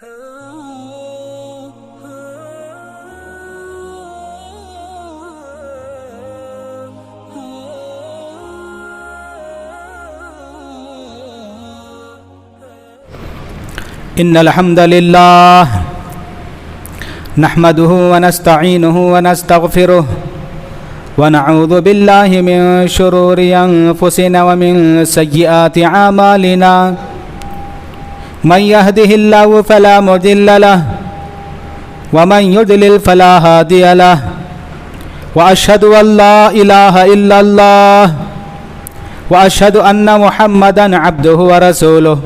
إن الحمد لله نحمده ونستعينه ونستغفره ونعوذ بالله من شرور أنفسنا ومن سيئات أعمالنا من يهده الله فلا مضل له ومن يضلل فلا هادي له وأشهد أن لا إله إلا الله وأشهد أن محمدا عبده ورسوله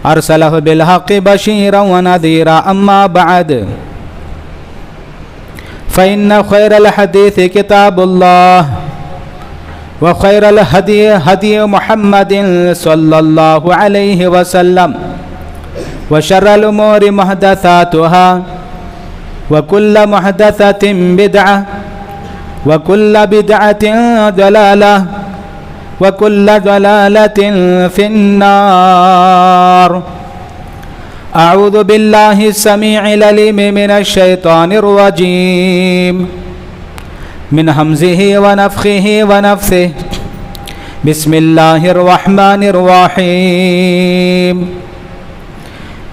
أرسله بالحق بشيرا ونذيرا أما بعد فإن خير الحديث كتاب الله وخير الهدي هدي محمد صلى الله عليه وسلم وشر الأمور محدثاتها وكل محدثة بدعة وكل بدعة ضلالة وكل ضلالة في النار. أعوذ بالله السميع العليم من الشيطان الرجيم من همزه ونفخه ونفثه. بسم الله الرحمن الرحيم.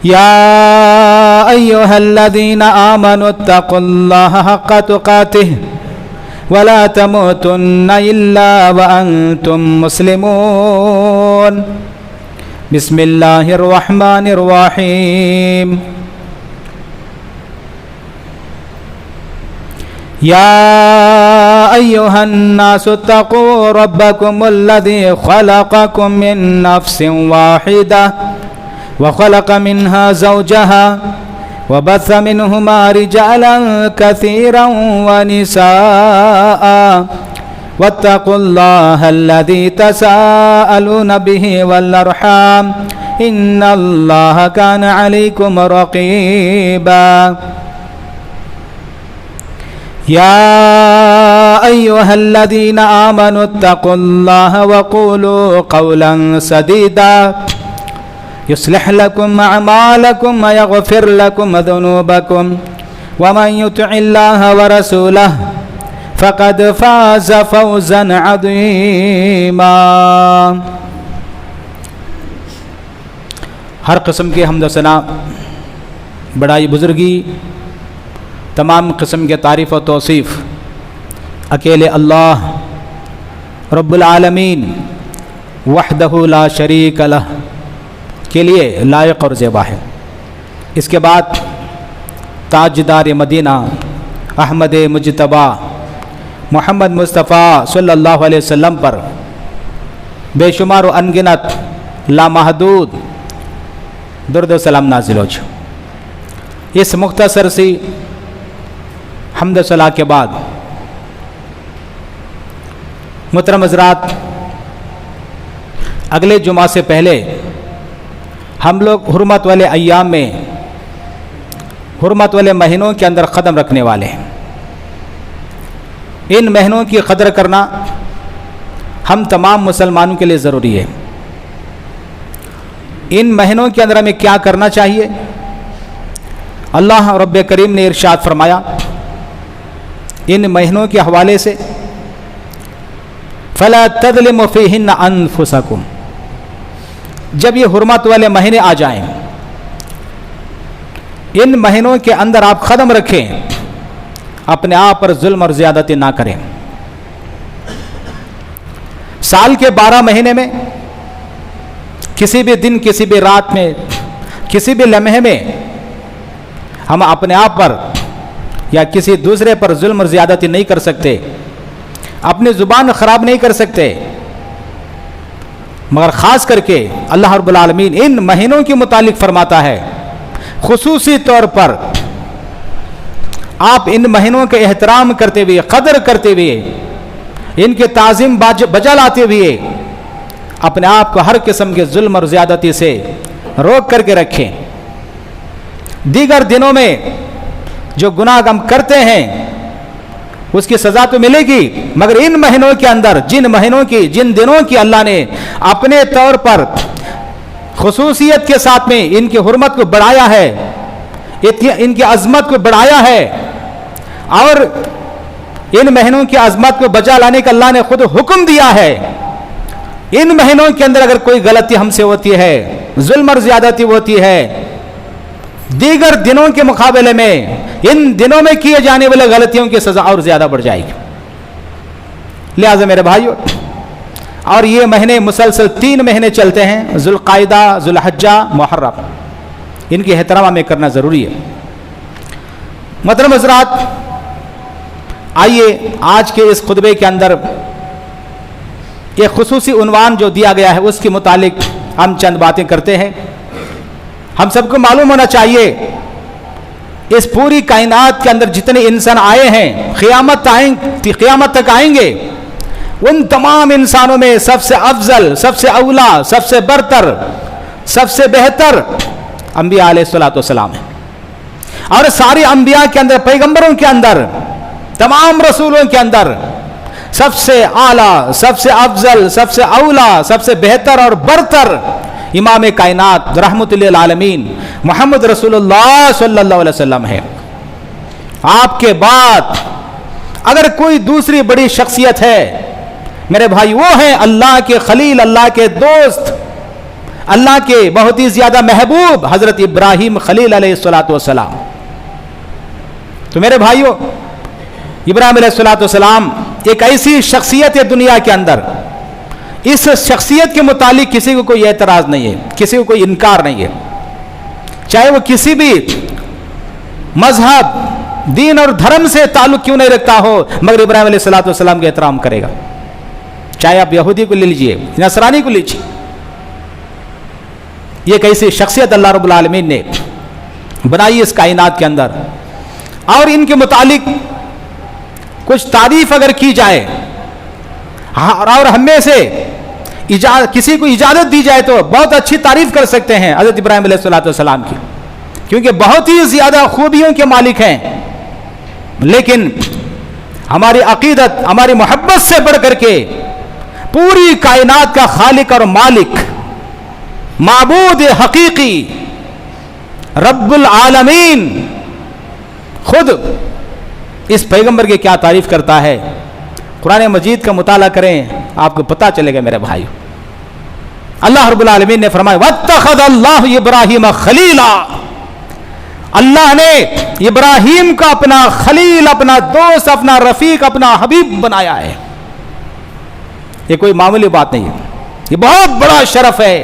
يا أيها الذين آمنوا اتقوا الله حق تقاته ولا تموتن إلا وأنتم مسلمون. بسم الله الرحمن الرحيم. يا أيها الناس اتقوا ربكم الذي خلقكم من نفس واحدة وخلق منها زوجها وبث منهما رجالا كثيرا ونساء واتقوا الله الذي تساءلون به والأرحام إن الله كان عليكم رقيبا. يا أيها الذين آمنوا اتقوا الله وقولوا قولا سديدا يصلح لكم أعمالكم ويغفر لكم ذنوبكم ومن يطع الله ورسوله فقد فاز فوزا عظيما. ہر قسم کے حمد و ثنا، بڑائی، بزرگی، تمام قسم کے تعریف و توصیف اکیلے اللہ رب العالمین وحدہ لا شریک لہ کے لیے لائق اور زیبا ہے. اس کے بعد تاجدار مدینہ احمد مجتبیٰ محمد مصطفیٰ صلی اللہ علیہ وسلم پر بے شمار و انگنت لامحدود درود و سلام نازل ہو. اس مختصر سی حمد و ثنا کے بعد محترم حضرات، اگلے جمعہ سے پہلے ہم لوگ حرمت والے ایام میں، حرمت والے مہینوں کے اندر قدم رکھنے والے ہیں. ان مہینوں کی قدر کرنا ہم تمام مسلمانوں کے لیے ضروری ہے. ان مہینوں کے اندر ہمیں کیا کرنا چاہیے؟ اللہ رب کریم نے ارشاد فرمایا ان مہینوں کے حوالے سے، فَلَا تَظْلِمُوا فِيهِنَّ أَنفُسَكُمْ. جب یہ حرمت والے مہینے آ جائیں، ان مہینوں کے اندر آپ قدم رکھیں، اپنے آپ پر ظلم اور زیادتی نہ کریں. سال کے 12 مہینے میں کسی بھی دن، کسی بھی رات میں، کسی بھی لمحے میں ہم اپنے آپ پر یا کسی دوسرے پر ظلم اور زیادتی نہیں کر سکتے، اپنی زبان خراب نہیں کر سکتے. مگر خاص کر کے اللہ رب العالمین ان مہینوں کے متعلق فرماتا ہے، خصوصی طور پر آپ ان مہینوں کے احترام کرتے ہوئے، قدر کرتے ہوئے، ان کے تعظیم بجا لاتے ہوئے اپنے آپ کو ہر قسم کے ظلم اور زیادتی سے روک کر کے رکھیں. دیگر دنوں میں جو گناہ ہم کرتے ہیں اس کی سزا تو ملے گی، مگر ان مہینوں کے اندر جن دنوں کی اللہ نے اپنے طور پر خصوصیت کے ساتھ میں ان کی حرمت کو بڑھایا ہے، ان کی عظمت کو بڑھایا ہے، اور ان مہینوں کی عظمت کو بچا لانے کا اللہ نے خود حکم دیا ہے۔ ان مہینوں کے اندر اگر کوئی غلطی ہم سے ہوتی ہے، ظلم اور زیادتی ہوتی ہے، دیگر دنوں کے مقابلے میں ان دنوں میں کیے جانے والے غلطیوں کی سزا اور زیادہ بڑھ جائے گی۔ لہذا میرے بھائیو، اور یہ مہینے مسلسل 3 مہینے چلتے ہیں، ذوالقعدہ، ذوالحجہ، محرم، ان کی احترام ہمیں کرنا ضروری ہے۔ محترم حضرات، آئیے آج کے اس خطبے کے اندر یہ خصوصی عنوان جو دیا گیا ہے اس کے متعلق ہم چند باتیں کرتے ہیں۔ ہم سب کو معلوم ہونا چاہیے اس پوری کائنات کے اندر جتنے انسان آئے ہیں، قیامت تک آئیں گے، ان تمام انسانوں میں سب سے افضل، سب سے اولا، سب سے برتر، سب سے بہتر انبیاء علیہ الصلوۃ والسلام ہیں۔ اور سارے انبیاء کے اندر، پیغمبروں کے اندر، تمام رسولوں کے اندر سب سے اعلیٰ، سب سے افضل، سب سے اولا، سب سے بہتر اور برتر امام کائنات رحمت للعالمین محمد رسول اللہ صلی اللہ علیہ وسلم ہے۔ آپ کے بعد اگر کوئی دوسری بڑی شخصیت ہے میرے بھائی، وہ ہیں اللہ کے خلیل، اللہ کے دوست، اللہ کے بہت ہی زیادہ محبوب حضرت ابراہیم خلیل علیہ الصلوۃ والسلام۔ تو میرے بھائیو، ابراہیم علیہ الصلوۃ والسلام ایک ایسی شخصیت ہے دنیا کے اندر، اس شخصیت کے متعلق کسی کو کوئی اعتراض نہیں ہے، کسی کو کوئی انکار نہیں ہے، چاہے وہ کسی بھی مذہب، دین اور دھرم سے تعلق کیوں نہیں رکھتا ہو، مگر ابراہیم علیہ الصلوۃ والسلام کا احترام کرے گا۔ چاہے آپ یہودی کو لے لیجئے، نصرانی کو لیجئے، یہ کیسی شخصیت اللہ رب العالمین نے بنائی اس کائنات کے اندر۔ اور ان کے متعلق کچھ تعریف اگر کی جائے اور ہم میں سے کسی کو اجازت دی جائے تو بہت اچھی تعریف کر سکتے ہیں حضرت ابراہیم علیہ الصلوۃ والسلام کی، کیونکہ بہت ہی زیادہ خوبیوں کے مالک ہیں۔ لیکن ہماری عقیدت، ہماری محبت سے بڑھ کر کے پوری کائنات کا خالق اور مالک، معبود حقیقی رب العالمین خود اس پیغمبر کی کیا تعریف کرتا ہے۔ قرآن مجید کا مطالعہ کریں، آپ کو پتہ چلے گا میرے بھائیو۔ اللہ رب العالمین نے فرمایا وَاتَّخَذَ اللَّهُ إِبْرَاهِيمَ خَلِيلًا، اللہ نے ابراہیم کا اپنا خلیل، اپنا دوست، اپنا رفیق، اپنا حبیب بنایا ہے۔ یہ کوئی معمولی بات نہیں ہے، یہ بہت بڑا شرف ہے،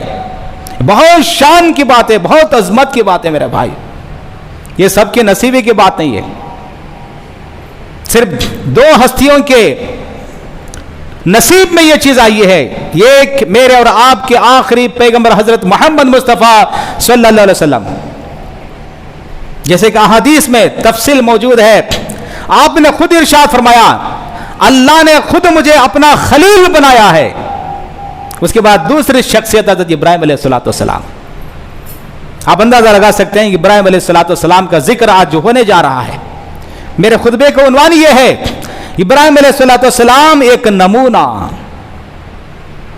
بہت شان کی بات ہے، بہت عظمت کی بات ہے میرے بھائی۔ یہ سب کے نصیبے کی بات نہیں ہے، صرف 2 ہستیوں کے نصیب میں یہ چیز آئی ہے، یہ ایک میرے اور آپ کے آخری پیغمبر حضرت محمد مصطفیٰ صلی اللہ علیہ وسلم، جیسے کہ احادیث میں تفصیل موجود ہے۔ آپ نے خود ارشاد فرمایا اللہ نے خود مجھے اپنا خلیل بنایا ہے۔ اس کے بعد دوسری شخصیت حضرت ابراہیم علیہ الصلوۃ والسلام۔ آپ اندازہ لگا سکتے ہیں کہ ابراہیم علیہ الصلوۃ والسلام کا ذکر آج جو ہونے جا رہا ہے، میرے خطبے کا عنوان یہ ہے ابراہیم علیہ الصلوۃ والسلام ایک نمونہ۔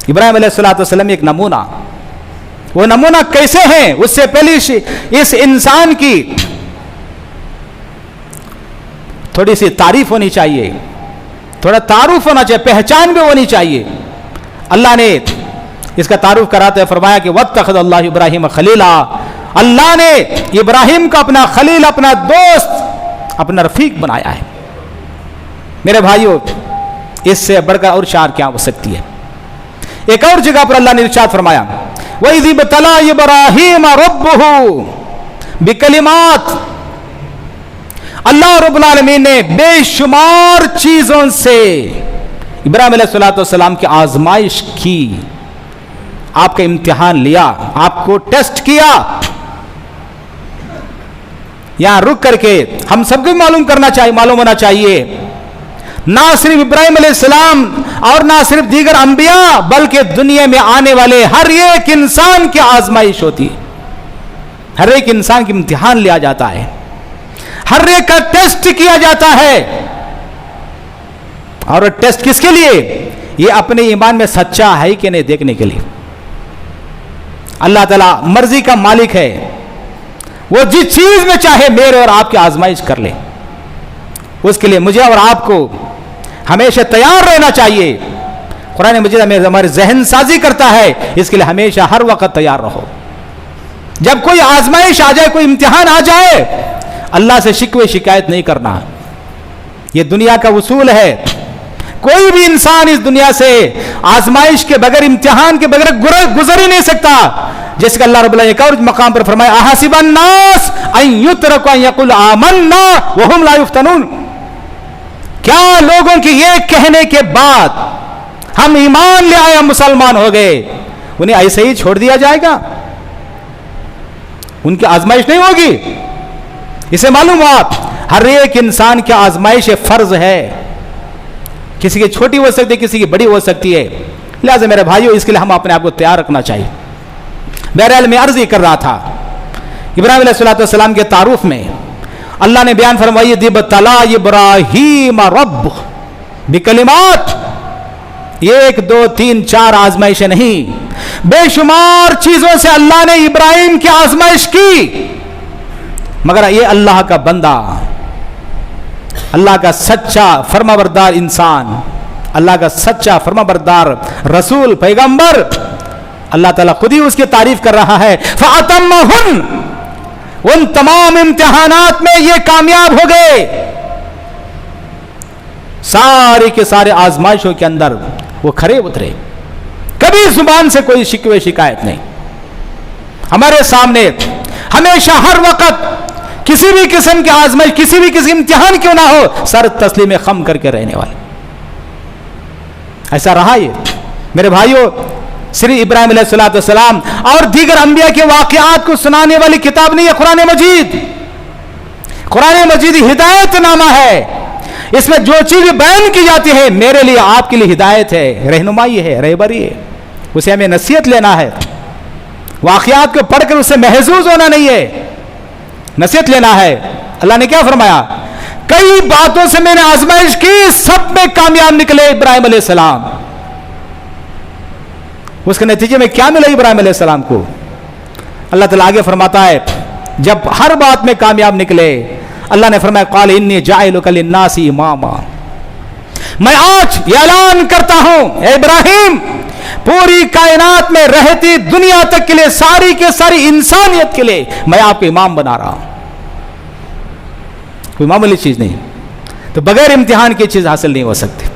ابراہیم علیہ الصلوۃ والسلام ایک نمونہ۔ وہ نمونہ کیسے ہیں؟ اس سے پہلے اس انسان کی تھوڑی سی تعریف ہونی چاہیے، تھوڑا تعارف ہونا چاہیے، پہچان بھی ہونی چاہیے۔ اللہ نے اس کا تعارف کراتے ہوئے فرمایا کہ وَاتَّخَذَ اللَّهُ إِبْرَاهِيمَ خَلِيلًا، اللہ نے ابراہیم کا اپنا خلیل، اپنا دوست، اپنا رفیق بنایا ہے۔ میرے بھائیو، اس سے بڑھ کر اور شان کیا ہو سکتی ہے؟ ایک اور جگہ پر اللہ نے ارشاد فرمایا وَإِذِ ابْتَلَىٰ إِبْرَاهِيمَ رَبُّهُ بِكَلِمَاتٍ، اللہ رب العالمین نے بے شمار چیزوں سے ابراہیم علیہ الصلوۃ والسلام کی آزمائش کی، آپ کا امتحان لیا، آپ کو ٹیسٹ کیا۔ یہاں رک کر کے ہم سب کو معلوم ہونا چاہیے، نہ صرف ابراہیم علیہ السلام اور نہ صرف دیگر انبیاء، بلکہ دنیا میں آنے والے ہر ایک انسان کی آزمائش ہوتی ہے، ہر ایک انسان کی امتحان لیا جاتا ہے، ہر ایک کا ٹیسٹ کیا جاتا ہے۔ اور ٹیسٹ کس کے لیے؟ یہ اپنے ایمان میں سچا ہے کہ نہیں دیکھنے کے لیے۔ اللہ تعالیٰ مرضی کا مالک ہے، وہ جس چیز میں چاہے میرے اور آپ کی آزمائش کر لے، اس کے لیے مجھے اور آپ کو ہمیشہ تیار رہنا چاہیے۔ قرآن مجید ہمارے ذہن سازی کرتا ہے، اس کے لیے ہمیشہ ہر وقت تیار رہو۔ جب کوئی آزمائش آ جائے، کوئی امتحان آ جائے، اللہ سے شکوے شکایت نہیں کرنا، یہ دنیا کا اصول ہے۔ کوئی بھی انسان اس دنیا سے آزمائش کے بغیر، امتحان کے بغیر گزر ہی نہیں سکتا، جیسے کہ اللہ رب العالمین ایک اور مقام پر فرمایا احسب الناس ان یترکوا ان یقولوا آمنا وهم لا یفتنون، کیا لوگوں کی یہ کہنے کے بعد ہم ایمان لے آئے، ہم مسلمان ہو گئے، انہیں ایسے ہی چھوڑ دیا جائے گا؟ ان کی آزمائش نہیں ہوگی۔ اسے معلوم ہوا ہر ایک انسان کی آزمائش فرض ہے، کسی کی چھوٹی ہو سکتی ہے، کسی کی بڑی ہو سکتی ہے، لہذا میرے بھائیو اس کے لیے ہم اپنے آپ کو تیار رکھنا چاہیے۔ بہرحال میں عرض ہی کر رہا تھا، ابراہیم علیہ السلام کے تعارف میں اللہ نے بیان فرمائی دی ابتلا ابراہیم رب بکلمات، 1 2 3 4 آزمائشیں نہیں، بے شمار چیزوں سے اللہ نے ابراہیم کی آزمائش کی، مگر یہ اللہ کا بندہ، اللہ کا سچا فرمانبردار انسان، اللہ کا سچا فرمانبردار رسول پیغمبر، اللہ تعالیٰ خود ہی اس کی تعریف کر رہا ہے فَأَتَمَّهُنْ، ان تمام امتحانات میں یہ کامیاب ہو گئے، سارے کے سارے آزمائشوں کے اندر وہ کھرے اترے، کبھی زبان سے کوئی شکوے شکایت نہیں۔ ہمارے سامنے ہمیشہ ہر وقت کسی بھی قسم کی آزمائش، کسی بھی قسم امتحان کیوں نہ ہو، سر تسلیم خم کر کے رہنے والے، ایسا رہا یہ میرے بھائیوں۔ صرف ابراہیم علیہ السلام اور دیگر انبیاء کے واقعات کو سنانے والی کتاب نہیں ہے قرآن مجید۔ قرآن مجید ہدایت نامہ ہے، اس میں جو چیزیں بیان کی جاتی ہے میرے لیے، آپ کے لیے ہدایت ہے، رہنمائی ہے، رہبری ہے، اسے ہمیں نصیحت لینا ہے۔ واقعات کو پڑھ کر اس سے محظوظ ہونا نہیں ہے، نصیحت لینا ہے۔ اللہ نے کیا فرمایا؟ کئی باتوں سے میں نے آزمائش کی، سب میں کامیاب نکلے ابراہیم علیہ السلام۔ اس کے نتیجے میں کیا ملا ابراہیم علیہ السلام کو؟ اللہ تعالیٰ آگے فرماتا ہے جب ہر بات میں کامیاب نکلے، اللہ نے فرمایا قال انی جاعلک للناس اماما، میں آج یہ اعلان کرتا ہوں اے ابراہیم، پوری کائنات میں رہتی دنیا تک کے لیے، ساری کے ساری انسانیت کے لیے میں آپ کو امام بنا رہا ہوں۔ کوئی معمولی چیز نہیں، تو بغیر امتحان کی چیز حاصل نہیں ہو سکتی۔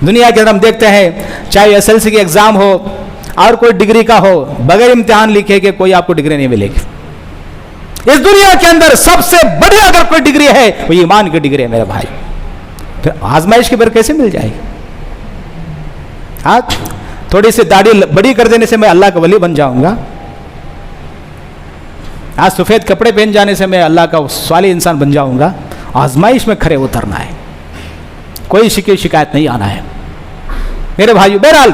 دنیا کے اندر ہم دیکھتے ہیں چاہے SLC کی ایگزام ہو اور کوئی ڈگری کا ہو، بغیر امتحان لکھے کہ کوئی آپ کو ڈگری نہیں ملے گی۔ اس دنیا کے اندر سب سے بڑی اگر کوئی ڈگری ہے وہ ایمان کی ڈگری ہے میرے بھائی، پھر آزمائش کے بغیر کیسے مل جائے گی؟ آج تھوڑی سی داڑھی بڑی کر دینے سے میں اللہ کا ولی بن جاؤں گا، آج سفید کپڑے پہن جانے سے میں اللہ کا صالح انسان بن جاؤں گا؟ آزمائش میں کھڑے اترنا ہے، کوئی شکایت نہیں آنا ہے میرے بھائیو۔ بہرحال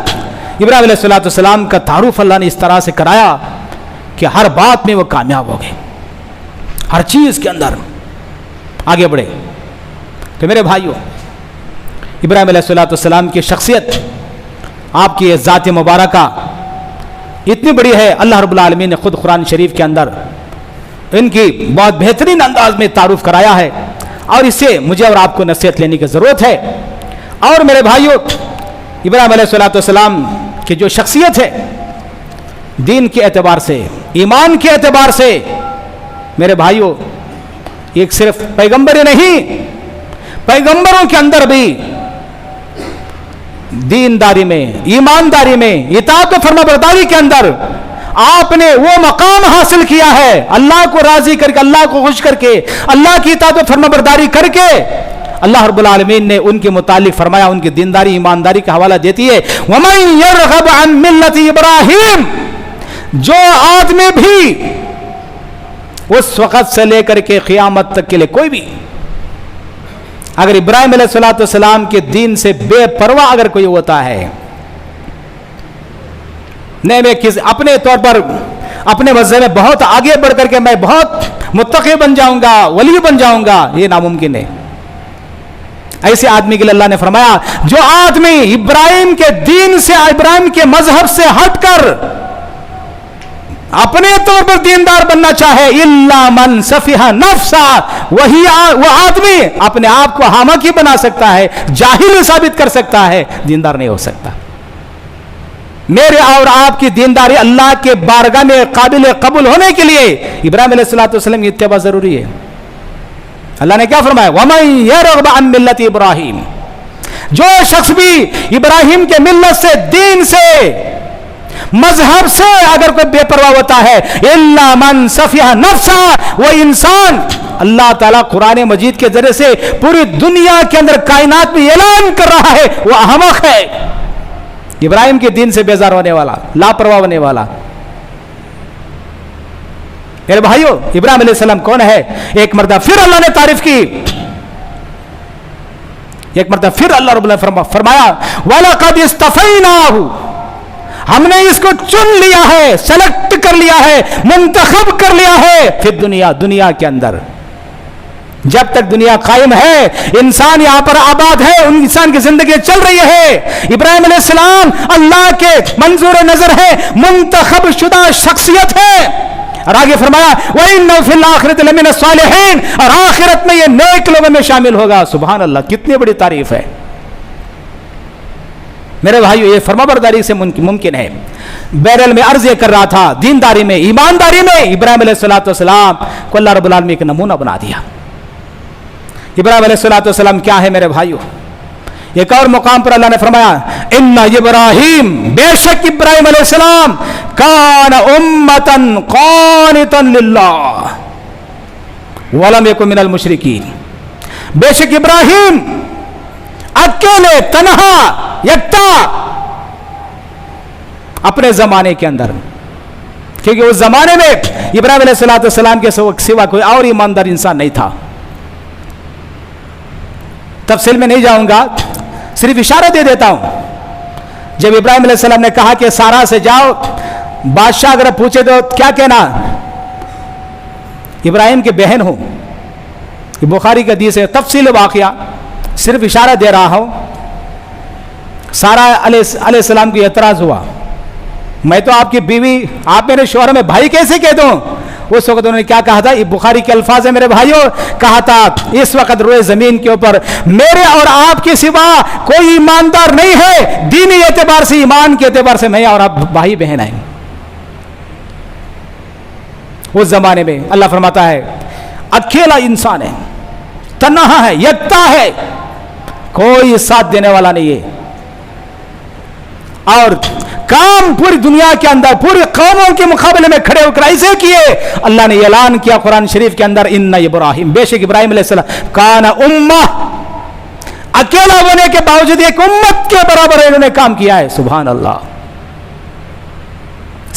ابراہیم علیہ السلام کا تعارف اللہ نے اس طرح سے کرایا کہ ہر بات میں وہ کامیاب ہو گئے، ہر چیز کے اندر آگے بڑھے۔ تو میرے بھائیو، ابراہیم علیہ السلام کی شخصیت، آپ کی ذات مبارکہ اتنی بڑی ہے، اللہ رب العالمین نے خود قرآن شریف کے اندر ان کی بہت بہترین انداز میں تعارف کرایا ہے، اور اس سے مجھے اور آپ کو نصیحت لینے کی ضرورت ہے۔ اور میرے بھائیو، ابراہیم علیہ السلام کی جو شخصیت ہے دین کے اعتبار سے، ایمان کے اعتبار سے، میرے بھائیو ایک صرف پیغمبر نہیں، پیغمبروں کے اندر بھی دینداری میں، ایمانداری میں، اطاعت و فرمانبرداری کے اندر آپ نے وہ مقام حاصل کیا ہے، اللہ کو راضی کر کے، اللہ کو خوش کر کے، اللہ کی اطاعت و فرمانبرداری کر کے۔ اللہ رب العالمین نے ان کے متعلق فرمایا، ان کی دینداری ایمانداری کا حوالہ دیتی ہے وَمَن يَرْغَبْ عَن مِلَّةِ إِبْرَاهِيمَ، جو آدمی بھی اس وقت سے لے کر کے قیامت تک کے لیے کوئی بھی اگر ابراہیم علیہ السلام کے دین سے بے پرواہ اگر کوئی ہوتا ہے، نہیں میں اپنے طور پر اپنے مذہب میں بہت آگے بڑھ کر کے میں بہت متقی بن جاؤں گا، ولی بن جاؤں گا، یہ ناممکن ہے۔ ایسے آدمی کے لیے اللہ نے فرمایا جو آدمی ابراہیم کے دین سے، ابراہیم کے مذہب سے ہٹ کر اپنے طور پر دیندار بننا چاہے، الا من سفیہ نفسا، وہ آدمی اپنے آپ کو حامقی بنا سکتا ہے، جاہل ثابت کر سکتا ہے، دیندار نہیں ہو سکتا۔ میرے اور آپ کی دینداری اللہ کے بارگاہ میں قابل قبول ہونے کے لیے ابراہیم علیہ السلام کی اتباع ضروری ہے۔ اللہ نے کیا فرمایا؟ وَمَن يَرْغَبَ عَن مِلَّةِ ابراہیم، جو شخص بھی ابراہیم کے ملت سے، دین سے، مذہب سے اگر کوئی بے پرواہ ہوتا ہے، الا من سفیہ نفسا، وہ انسان اللہ تعالیٰ قرآن مجید کے ذریعے سے پوری دنیا کے اندر کائنات میں اعلان کر رہا ہے وہ احمق ہے، ابراہیم کے دین سے بیزار ہونے والا، لاپرواہ ہونے والا۔ میرے بھائیو، ابراہیم علیہ السلام کون ہے؟ ایک مرتبہ پھر اللہ نے تعریف کی، ایک مرتبہ پھر اللہ رب العالمین نے فرمایا وَلَقَدْ اسْتَفَيْنَاهُ، ہم نے اس کو چن لیا ہے، سلیکٹ کر لیا ہے، منتخب کر لیا ہے، پھر دنیا کے اندر جب تک دنیا قائم ہے، انسان یہاں پر آباد ہے، ان انسان کی زندگی چل رہی ہے، ابراہیم علیہ السلام اللہ کے منظور نظر ہے، منتخب شدہ شخصیت ہے۔ اور آگے فرمایا وَإِنَّهُ فِي الْآخِرَةِ لَمِنَ الصَّالِحِينَ، اور آخرت میں یہ نیک لوگوں میں شامل ہوگا۔ سبحان اللہ، کتنی بڑی تعریف ہے میرے بھائیو، یہ فرمانبرداری سے ممکن ہے۔ بہرحال میں عرض یہ کر رہا تھا، دینداری میں، ایمانداری میں ابراہیم علیہ السلام کو اللہ رب العالمین ایک نمونہ بنا دیا۔ ابراہیم علیہ السلام کیا ہے میرے بھائیو؟ ایک اور مقام پر اللہ نے فرمایا ان ابراہیم، بے شک ابراہیم علیہ السلام کان امتا قانتا للہ ولم یکن من المشرکین، بے شک ابراہیم اکیلے، تنہا، یکتا اپنے زمانے کے اندر، کیونکہ اس زمانے میں ابراہیم علیہ السلام کے سوا کوئی اور ایماندار انسان نہیں تھا۔ تفصیل میں نہیں جاؤں گا، صرف اشارہ دے دیتا ہوں۔ جب ابراہیم علیہ السلام نے کہا کہ سارا سے جاؤ، بادشاہ اگر پوچھے تو کیا کہنا؟ ابراہیم کی بہن ہوں، بخاری کا حدیث ہے، تفصیل واقعہ صرف اشارہ دے رہا ہوں۔ سارا علیہ السلام کو اعتراض ہوا، میں تو آپ کی بیوی، آپ میرے شوہر میں بھائی کیسے کہہ دوں؟ اس وقت انہوں نے کیا کہا تھا؟ بخاری کے الفاظ ہیں میرے بھائیوں، کہا تھا اس وقت روئے زمین کے اوپر میرے اور آپ کے سوا کوئی ایماندار نہیں ہے، دینی اعتبار سے، ایمان کے اعتبار سے میں اور آپ بھائی بہن ہیں۔ اس زمانے میں اللہ فرماتا ہے اکیلا انسان ہے، تنہا ہے، یکتا ہے، کوئی ساتھ دینے والا نہیں ہے، اور کام پوری دنیا کے اندر پوری قوموں کے مقابلے میں کھڑے ہو کر ایسے کیے۔ اللہ نے اعلان کیا قرآن شریف کے اندر ان ابراہیم، بے شک ابراہیم علیہ السلام کان امہ، اکیلا ہونے کے باوجود ایک امت کے برابر انہوں نے کام کیا ہے۔ سبحان اللہ،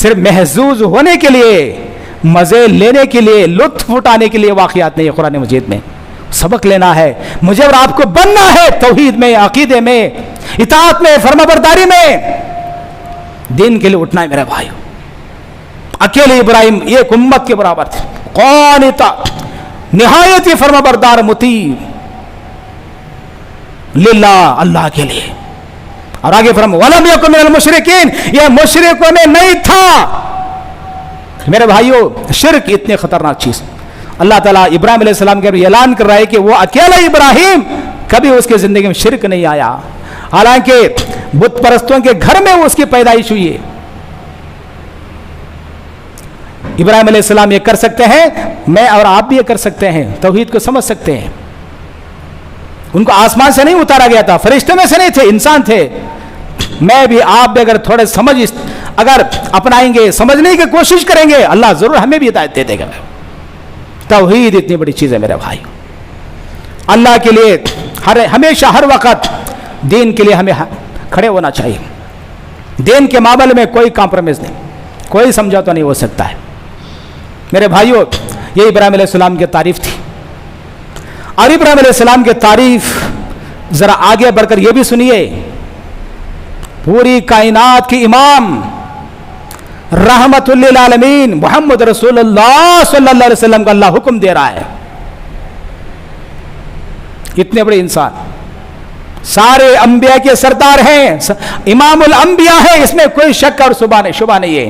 صرف محظوظ ہونے کے لیے، مزے لینے کے لیے، لطف اٹھانے کے لیے واقعات نہیں ہے قرآن مجید میں، سبق لینا ہے۔ مجھے اور آپ کو بننا ہے توحید میں، عقیدے میں، اطاعت میں، فرمانبرداری میں، دین کے لیے اٹھنا ہے میرے بھائیو۔ اکیلے ابراہیم ایک امت کے برابر تھے، قانتا، نہایت ہی فرمانبردار، مطیع للہ، اللہ کے لیے۔ اور آگے فرمایا ولم یکن من المشرکین، یہ مشرکوں میں نہیں تھا۔ میرے بھائیو، شرک اتنی خطرناک چیز، اللہ تعالیٰ ابراہیم علیہ السلام کے اعلان کر رہا ہے کہ وہ اکیلا ابراہیم، کبھی اس کے زندگی میں شرک نہیں آیا، حالانکہ بت پرستوں کے گھر میں اس کی پیدائش ہوئی ہے۔ ابراہیم علیہ السلام یہ کر سکتے ہیں، میں اور آپ بھی یہ کر سکتے ہیں، توحید کو سمجھ سکتے ہیں۔ ان کو آسمان سے نہیں اتارا گیا تھا، فرشتوں میں سے نہیں تھے، انسان تھے۔ میں بھی، آپ بھی اگر تھوڑے سمجھ اگر اپنائیں گے، سمجھنے کی کوشش کریں گے، اللہ ضرور ہمیں بھی ہدایت دے دے گا۔ توحید اتنی بڑی چیز ہے میرے بھائی، اللہ کے لیے ہمیشہ ہر وقت دین کے لیے ہمیں کھڑے ہونا چاہیے۔ دین کے معاملے میں کوئی کمپرومائز نہیں، کوئی سمجھوتا نہیں ہو سکتا ہے میرے بھائیوں۔ یہ ابراہیم علیہ السلام کی تعریف تھی، اور ابراہیم علیہ السلام کی تعریف ذرا آگے بڑھ کر یہ بھی سنیے، پوری کائنات کے امام رحمت للعالمین محمد رسول اللہ صلی اللہ علیہ وسلم کا اللہ حکم دے رہا ہے۔ اتنے بڑے انسان، سارے انبیاء کے سردار ہیں، امام الانبیاء ہے، اس میں کوئی شک اور شبہ نہیں ہے۔